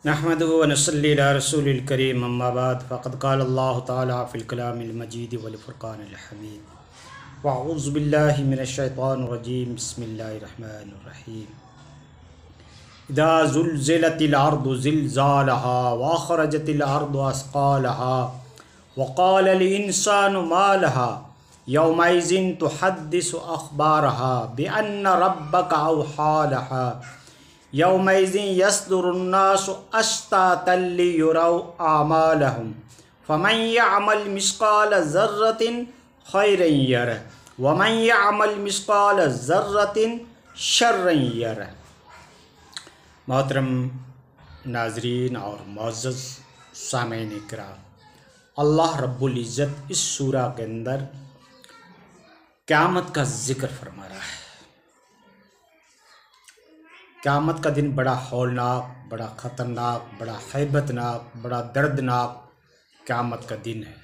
नहमदुहु व नसल्ली अला रसूलिल करीम अम्मा बाद फ़क़द क़ाल अल्लाहु तआला फ़िल कलामिल मजीद वल फ़ुरक़ानिल हमीद व अऊज़ु बिल्लाहि मिनश शैतानिर रजीम बिस्मिल्लाहिर रहमानिर रहीम इज़ा ज़ुलज़िलतिल अर्दु ज़िलज़ालहा व अख़रजतिल अर्दु अस्क़ालहा व क़ालल इंसानु मा लहा यौमइज़िन तुहद्दिसु अख़बारहा बिअन्न रब्बका अवहा लहा यौमइज़िन यस्दुरुन्नासु अश्तातन लियुरौ आमालहुम फमन यअमल मिस्क़ाल ज़र्रतिन खैरन यरह व मन यअमल मिस्क़ाल ज़र्रतिन शर्रन यरह। मोहतरम नाज़रीन और मुअज़्ज़ज़ सामीन इकराम, अल्लाह रब्बुल इज़्ज़त इस सूरा के अंदर क़यामत का ज़िक्र फरमा रहा है। क़यामत का दिन बड़ा हौलनाक, बड़ा ख़तरनाक, बड़ा हैबतनाक, बड़ा दर्दनाक क़यामत का दिन है।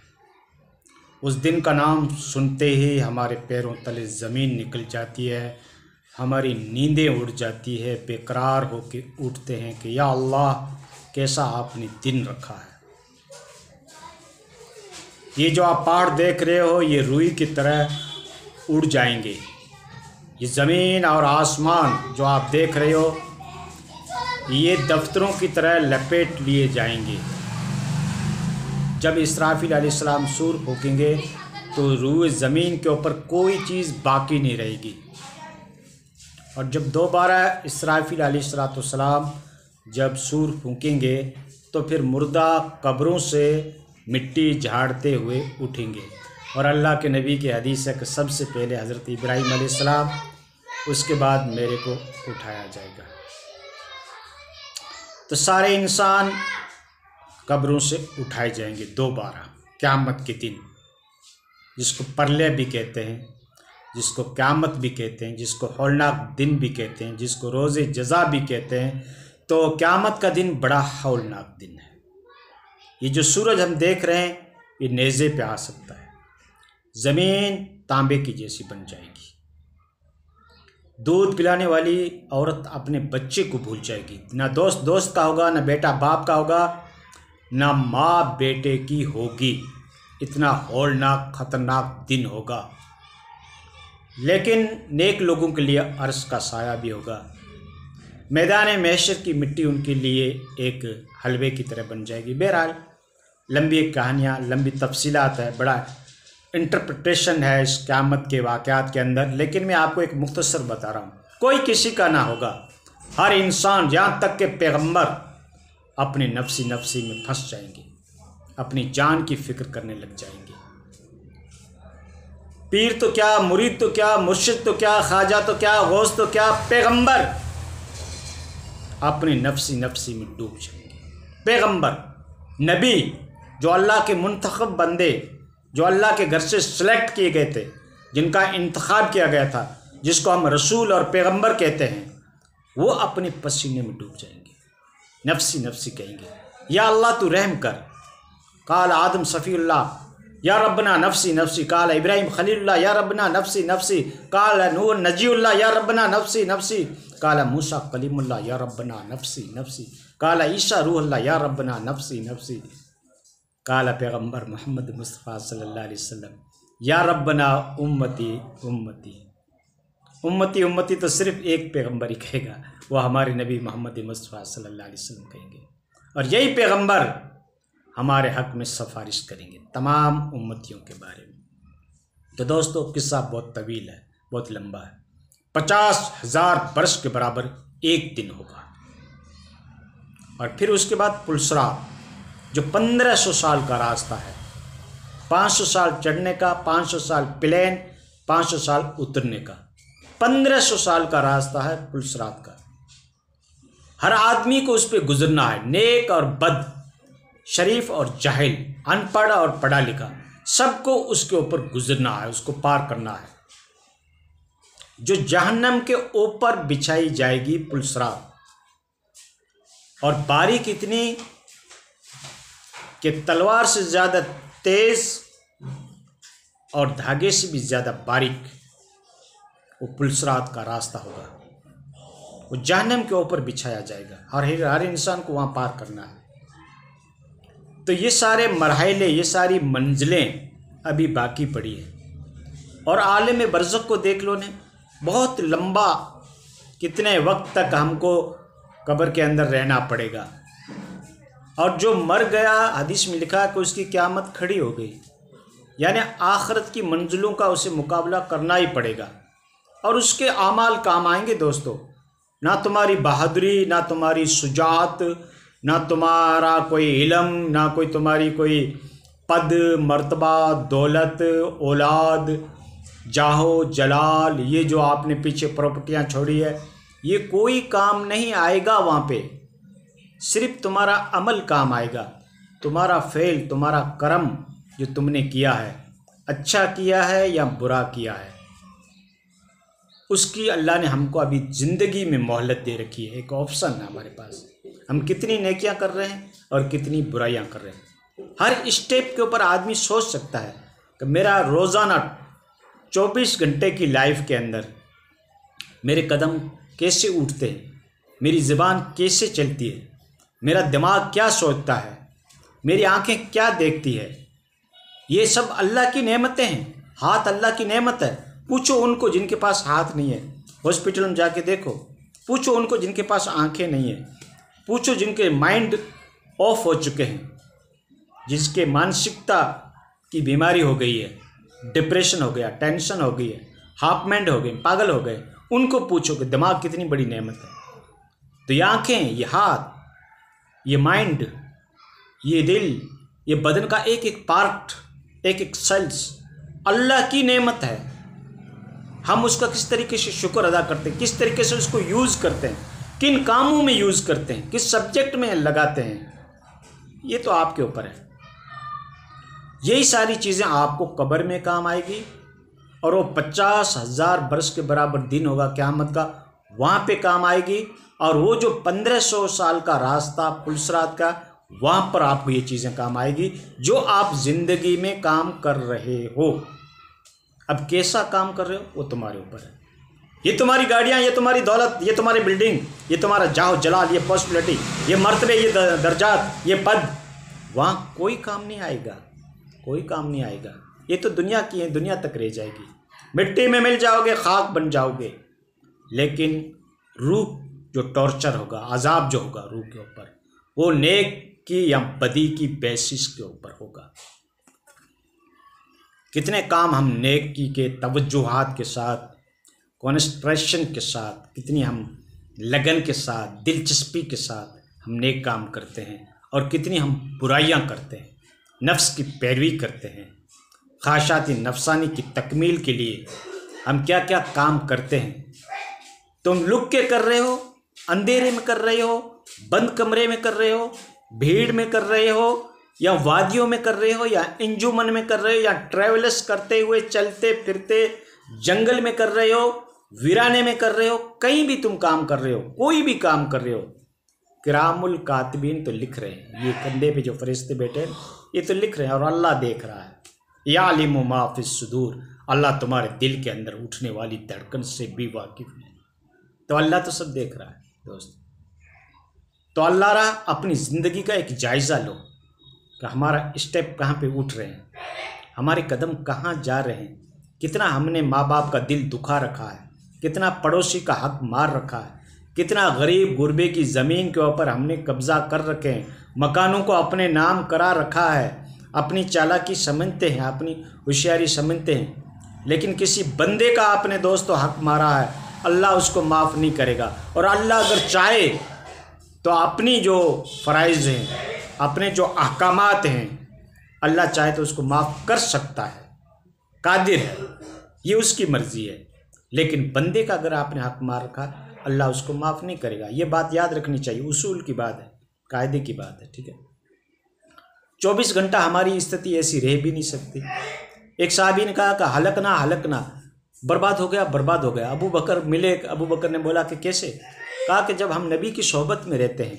उस दिन का नाम सुनते ही हमारे पैरों तले ज़मीन निकल जाती है, हमारी नींदें उड़ जाती है, बेकरार होके उठते हैं कि या अल्लाह कैसा आपने दिन रखा है। ये जो आप पहाड़ देख रहे हो ये रुई की तरह उड़ जाएंगे। ये ज़मीन और आसमान जो आप देख रहे हो ये दफ्तरों की तरह लपेट लिए जाएंगे। जब इसराफील अलैहिस्सलाम सूर फूकेंगे तो रूए ज़मीन के ऊपर कोई चीज़ बाकी नहीं रहेगी। और जब दोबारा इसराफील अलैहिस्सलाम जब सूर फूकेंगे तो फिर मुर्दा कब्रों से मिट्टी झाड़ते हुए उठेंगे। और अल्लाह के नबी की हदीस है कि सबसे पहले हज़रत इब्राहीम अलैहिस्सलाम, उसके बाद मेरे को उठाया जाएगा। तो सारे इंसान कब्रों से उठाए जाएंगे दोबारा क़यामत के दिन, जिसको परले भी कहते हैं, जिसको क़यामत भी कहते हैं, जिसको हौलनाक दिन भी कहते हैं, जिसको रोज़े जज़ा भी कहते हैं। तो क़यामत का दिन बड़ा हौलनाक दिन है। ये जो सूरज हम देख रहे हैं ये नेज़े पे आ सकता है, ज़मीन तांबे की जैसी बन जाएगी। दूध पिलाने वाली औरत अपने बच्चे को भूल जाएगी। ना दोस्त दोस्त का होगा, ना बेटा बाप का होगा, ना माँ बेटे की होगी। इतना हौलनाक ख़तरनाक दिन होगा। लेकिन नेक लोगों के लिए अर्श का साया भी होगा। मैदान महशर की मिट्टी उनके लिए एक हलवे की तरह बन जाएगी। बहरहाल लंबी कहानियाँ, लंबी तफसीलात है, बड़ा इंटरप्रिटेशन है इस क़यामत के वाक़यात के अंदर। लेकिन मैं आपको एक मुख्तसर बता रहा हूँ। कोई किसी का ना होगा। हर इंसान, यहाँ तक के पैगंबर अपने नफ्सी नफ्सी में फंस जाएंगे, अपनी जान की फ़िक्र करने लग जाएंगे। पीर तो क्या, मुरीद तो क्या, मुर्शिद तो क्या, ख्वाजा तो क्या, गौस तो क्या, पैगंबर अपने नफ्सी नफ्सी में डूब जाएंगे। पैगंबर, नबी, जो अल्लाह के मुंतखब बंदे, जो अल्लाह के घर से सिलेक्ट किए गए थे, जिनका इंतखाब किया गया था, जिसको हम रसूल और पैगंबर कहते हैं, वो अपने पसीने में डूब जाएंगे, नफ्सी नफ्सी कहेंगे या अल्लाह तू रहम कर। काल आदम सफ़ीउल्लाह या रब्बना नफ्सी नफ्सी, काल इब्राहिम खलीलुल्लाह या रब्बना नफ्सी नफ्सी, काल नूह नजीउल्लाह या रब्बना नफ्सी नफ्सी, काल मूसा कलीमुल्लाह या रब्बना नफ्सी नफ्सी, काल ईसा रूहुल्लाह या रब्बना नफ्सी नफ्सी, काला पैगम्बर मोहम्मद मुस्तफ़ा सल्लल्लाहु अलैहि वसल्लम या रब्बना उम्मती उम्मती। उम्मती उम्मती तो सिर्फ एक पैगम्बर ही कहेगा, वो हमारे नबी मोहम्मद मुस्तफ़ा सल्लल्लाहु अलैहि वसल्लम कहेंगे। और यही पैगम्बर हमारे हक़ में सिफारिश करेंगे तमाम उम्मतियों के बारे में। तो दोस्तों किस्सा बहुत तवील है, बहुत लंबा है। 50,000 वर्ष के बराबर एक दिन होगा। और फिर उसके बाद पुलसरात, जो 1500 साल का रास्ता है, 500 साल चढ़ने का, 500 साल प्लेन, 500 साल उतरने का, 1500 साल का रास्ता है पुलसरात का। हर आदमी को उस पर गुजरना है। नेक और बद, शरीफ और जाहिल, अनपढ़ और पढ़ा लिखा, सबको उसके ऊपर गुजरना है, उसको पार करना है। जो जहन्नम के ऊपर बिछाई जाएगी पुलसरात, और बारीक इतनी कि तलवार से ज़्यादा तेज़ और धागे से भी ज़्यादा बारीक वो पुलसरात का रास्ता होगा। वो जहन्नम के ऊपर बिछाया जाएगा और हर इंसान को वहाँ पार करना है। तो ये सारे मरहले, ये सारी मंजिलें अभी बाकी पड़ी है। और आलम बरज़ख को देख लो ने, बहुत लंबा, कितने वक्त तक हमको कब्र के अंदर रहना पड़ेगा। और जो मर गया, हदीस में लिखा कि उसकी क़यामत खड़ी हो गई, यानी आखिरत की मंजिलों का उसे मुकाबला करना ही पड़ेगा। और उसके आमाल काम आएंगे दोस्तों, ना तुम्हारी बहादुरी, ना तुम्हारी शुजाअत, ना तुम्हारा कोई इल्म, ना कोई तुम्हारी कोई पद, मर्तबा, दौलत, औलाद, जाहो जलाल, ये जो आपने पीछे प्रॉपर्टियाँ छोड़ी है, ये कोई काम नहीं आएगा वहाँ पे। सिर्फ तुम्हारा अमल काम आएगा, तुम्हारा फ़ेल, तुम्हारा कर्म जो तुमने किया है, अच्छा किया है या बुरा किया है, उसकी अल्लाह ने हमको अभी ज़िंदगी में मोहलत दे रखी है। एक ऑप्शन है हमारे पास, हम कितनी नेकियां कर रहे हैं और कितनी बुराइयां कर रहे हैं। हर स्टेप के ऊपर आदमी सोच सकता है कि मेरा रोज़ाना 24 घंटे की लाइफ के अंदर मेरे कदम कैसे उठते हैं, मेरी ज़बान कैसे चलती है, मेरा दिमाग क्या सोचता है, मेरी आंखें क्या देखती है। ये सब अल्लाह की नेमतें हैं। हाथ अल्लाह की नेमत है। पूछो उनको जिनके पास हाथ नहीं है, हॉस्पिटल में जाके देखो। पूछो उनको जिनके पास आंखें नहीं है। पूछो जिनके माइंड ऑफ हो चुके हैं, जिसके मानसिकता की बीमारी हो गई है, डिप्रेशन हो गया, टेंशन हो गई है, हाफ माइंड हो गए, पागल हो गए, उनको पूछो कि दिमाग कितनी बड़ी नेमत है। तो ये आंखें, ये हाथ, ये माइंड, ये दिल, ये बदन का एक एक पार्ट, एक एक सेल्स अल्लाह की नेमत है। हम उसका किस तरीके से शुक्र अदा करते हैं, किस तरीके से उसको यूज़ करते हैं, किन कामों में यूज़ करते हैं, किस सब्जेक्ट में लगाते हैं, ये तो आपके ऊपर है। यही सारी चीज़ें आपको कब्र में काम आएगी। और वो 50,000 बरस के बराबर दिन होगा क़यामत का, वहाँ पे काम आएगी। और वो जो 1500 साल का रास्ता पुलसरात का, वहाँ पर आपको ये चीज़ें काम आएगी जो आप ज़िंदगी में काम कर रहे हो। अब कैसा काम कर रहे हो वो तुम्हारे ऊपर है। ये तुम्हारी गाड़ियाँ, ये तुम्हारी दौलत, ये तुम्हारी बिल्डिंग, ये तुम्हारा जाहो जलाल, ये पॉसिबिलिटी, ये मर्तबे, ये दर्जात, ये पद, वहाँ कोई काम नहीं आएगा, कोई काम नहीं आएगा। ये तो दुनिया की है, दुनिया तक रह जाएगी, मिट्टी में मिल जाओगे, खाक बन जाओगे। लेकिन रूह जो टॉर्चर होगा, अजाब जो होगा रूह के ऊपर, वो नेक की या बदी की बेसिस के ऊपर होगा। कितने काम हम नेकी के तवज्जुहात के साथ, कॉन्सेंट्रेशन के साथ, कितनी हम लगन के साथ, दिलचस्पी के साथ हम नेक काम करते हैं, और कितनी हम बुराइयां करते हैं, नफ्स की पैरवी करते हैं, ख्वाहिशाती नफसानी की तकमील के लिए हम क्या क्या काम करते हैं। तुम लुक के कर रहे हो, अंधेरे में कर रहे हो, बंद कमरे में कर रहे हो, भीड़ में कर रहे हो, या वादियों में कर रहे हो, या इंजुमन में कर रहे हो, या ट्रैवलर्स करते हुए चलते फिरते जंगल में कर रहे हो, वीराने में कर रहे हो, कहीं भी तुम काम कर रहे हो, कोई भी काम कर रहे हो, किरामुल कातिबीन तो लिख रहे हैं। ये कंधे पे जो फरिश्ते बैठे हैं ये तो लिख रहे हैं, और अल्लाह देख रहा है। यालिमु मा फिस सुदूर, अल्लाह तुम्हारे दिल के अंदर उठने वाली धड़कन से भी वाकिफ है। तो अल्लाह तो सब देख रहा है दोस्त। तो अल्लाह रहा अपनी ज़िंदगी का एक जायज़ा लो कि हमारा स्टेप कहाँ पे उठ रहे हैं, हमारे कदम कहाँ जा रहे हैं, कितना हमने माँ बाप का दिल दुखा रखा है, कितना पड़ोसी का हक मार रखा है, कितना गरीब गुरबे की ज़मीन के ऊपर हमने कब्ज़ा कर रखे हैं, मकानों को अपने नाम करा रखा है, अपनी चालाकी समझते हैं, अपनी होशियारी समझते हैं, लेकिन किसी बंदे का आपने दोस्तों हक मारा है, अल्लाह उसको माफ़ नहीं करेगा। और अल्लाह अगर चाहे तो अपनी जो फ़राइज़ हैं, अपने जो अहकामात हैं, अल्लाह चाहे तो उसको माफ़ कर सकता है, कादिर है, ये उसकी मर्ज़ी है। लेकिन बंदे का अगर आपने हक मार रखा, अल्लाह उसको माफ़ नहीं करेगा। ये बात याद रखनी चाहिए, उसूल की बात है, कायदे की बात है, ठीक है। 24 घंटा हमारी स्थिति ऐसी रह भी नहीं सकती। एक साहबी ने कहा कि हलकना, बर्बाद हो गया, बर्बाद हो गया। अबू बकर मिले, अबू बकर ने बोला कि कैसे? कहा कि जब हम नबी की सोहबत में रहते हैं,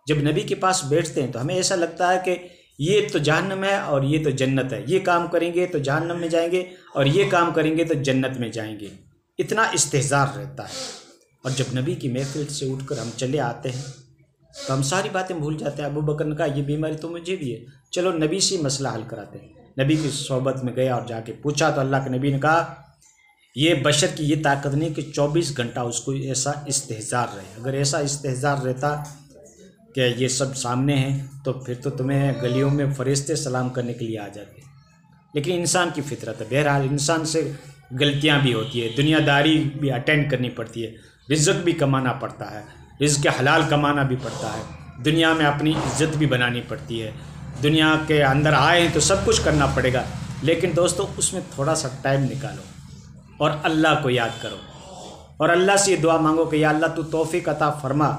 जब नबी के पास बैठते हैं, तो हमें ऐसा लगता है कि ये तो जहन्नम है और ये तो जन्नत है, ये काम करेंगे तो जहन्नम में जाएंगे और ये काम करेंगे तो जन्नत में जाएंगे। इतना इस्तेज़ार रहता है। और जब नबी की महफिल से उठकर हम चले आते हैं तो हम सारी बातें भूल जाते हैं। अबू बकर ने कहा ये बीमारी तो मुझे भी है, चलो नबी से मसला हल कराते हैं। नबी की सोहबत में गया और जाके पूछा तो अल्लाह के नबी ने कहा ये बशर की ये ताकत नहीं कि 24 घंटा उसको ऐसा इस्तेहज़ार रहे। अगर ऐसा इस्तेहज़ार रहता कि ये सब सामने हैं तो फिर तो तुम्हें गलियों में फरिश्ते सलाम करने के लिए आ जाते। लेकिन इंसान की फितरत है, बहरहाल इंसान से गलतियां भी होती है, दुनियादारी भी अटेंड करनी पड़ती है, रिज़्क़ भी कमाना पड़ता है, रिज़्क़ हलाल कमाना भी पड़ता है, दुनिया में अपनी इज्जत भी बनानी पड़ती है। दुनिया के अंदर आए हैं तो सब कुछ करना पड़ेगा, लेकिन दोस्तों उसमें थोड़ा सा टाइम निकालो और अल्लाह को याद करो और अल्लाह से ये दुआ मांगो कि या अल्लाह तू तौफीक अता फरमा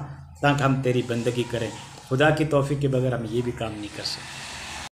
ताकि हम तेरी बंदगी करें। खुदा की तौफीक के बगैर हम ये भी काम नहीं कर सकते।